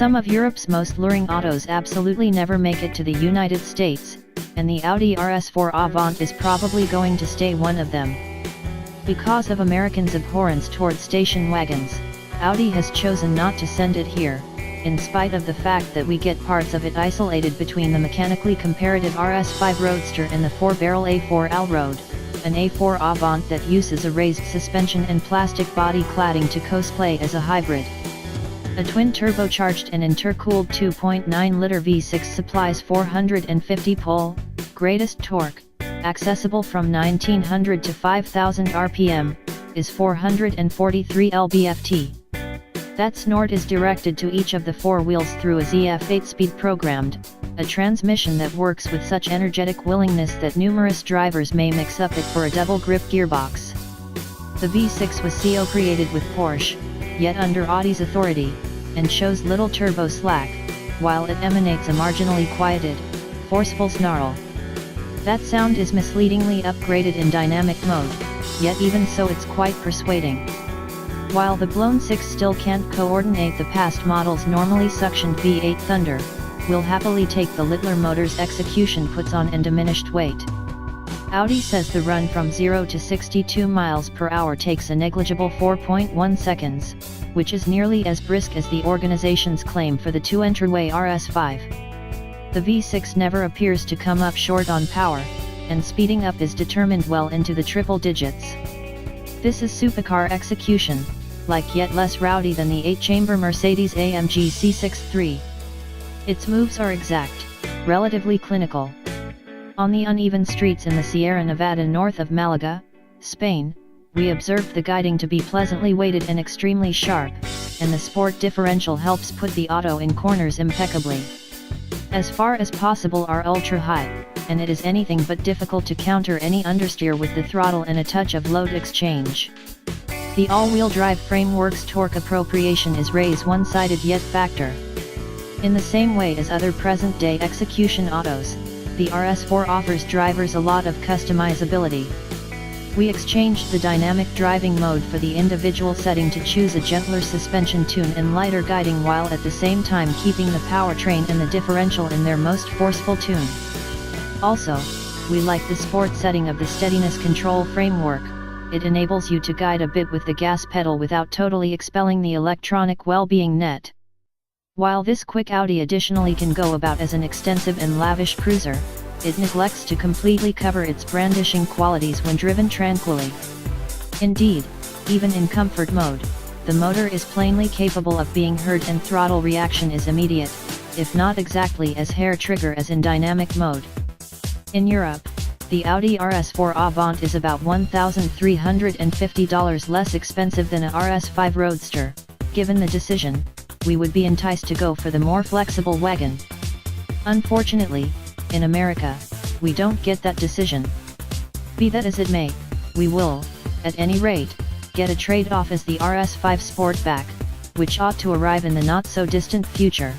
Some of Europe's most luring autos absolutely never make it to the United States, and the Audi RS4 Avant is probably going to stay one of them. Because of Americans' abhorrence toward station wagons, Audi has chosen not to send it here, in spite of the fact that we get parts of it isolated between the mechanically comparative RS5 Roadster and the 4-barrel A4 Allroad, an A4 Avant that uses a raised suspension and plastic body cladding to cosplay as a hybrid. A twin-turbocharged and intercooled 2.9-liter V6 supplies 450 pole, greatest torque, accessible from 1900 to 5000 RPM, is 443 lb-ft. That snort is directed to each of the four wheels through a ZF 8-speed programmed, a transmission that works with such energetic willingness that numerous drivers may mix up it for a double-grip gearbox. The V6 was CO created with Porsche, yet under Audi's authority, and shows little turbo slack, while it emanates a marginally quieted, forceful snarl. That sound is misleadingly upgraded in dynamic mode, yet even so it's quite persuading. While the blown 6 still can't coordinate the past model's normally suctioned V8 Thunder, we'll happily take the littler motor's execution puts on and diminished weight. Audi says the run from 0 to 62 miles per hour takes a negligible 4.1 seconds, which is nearly as brisk as the organization's claim for the two-entryway RS5. The V6 never appears to come up short on power, and speeding up is determined well into the triple digits. This is supercar execution, like yet less rowdy than the 8-chamber Mercedes-AMG C63. Its moves are exact, relatively clinical. On the uneven streets in the Sierra Nevada north of Malaga, Spain, we observed the guiding to be pleasantly weighted and extremely sharp, and the sport differential helps put the auto in corners impeccably. As far as possible are ultra-high, and it is anything but difficult to counter any understeer with the throttle and a touch of load exchange. The all-wheel drive framework's torque appropriation is Ray's one-sided yet factor. In the same way as other present-day execution autos, the RS4 offers drivers a lot of customizability. We exchanged the dynamic driving mode for the individual setting to choose a gentler suspension tune and lighter guiding while at the same time keeping the powertrain and the differential in their most forceful tune. Also, we like the sport setting of the steadiness control framework. It enables you to guide a bit with the gas pedal without totally expelling the electronic well-being net. While this quick Audi additionally can go about as an extensive and lavish cruiser, it neglects to completely cover its brandishing qualities when driven tranquilly. Indeed, even in comfort mode, the motor is plainly capable of being heard and throttle reaction is immediate, if not exactly as hair-trigger as in dynamic mode. In Europe, the Audi RS4 Avant is about $1,350 less expensive than a RS5 Roadster. Given the decision, we would be enticed to go for the more flexible wagon. Unfortunately, in America, we don't get that decision. Be that as it may, we will, at any rate, get a trade-off as the RS5 Sportback, which ought to arrive in the not-so-distant future.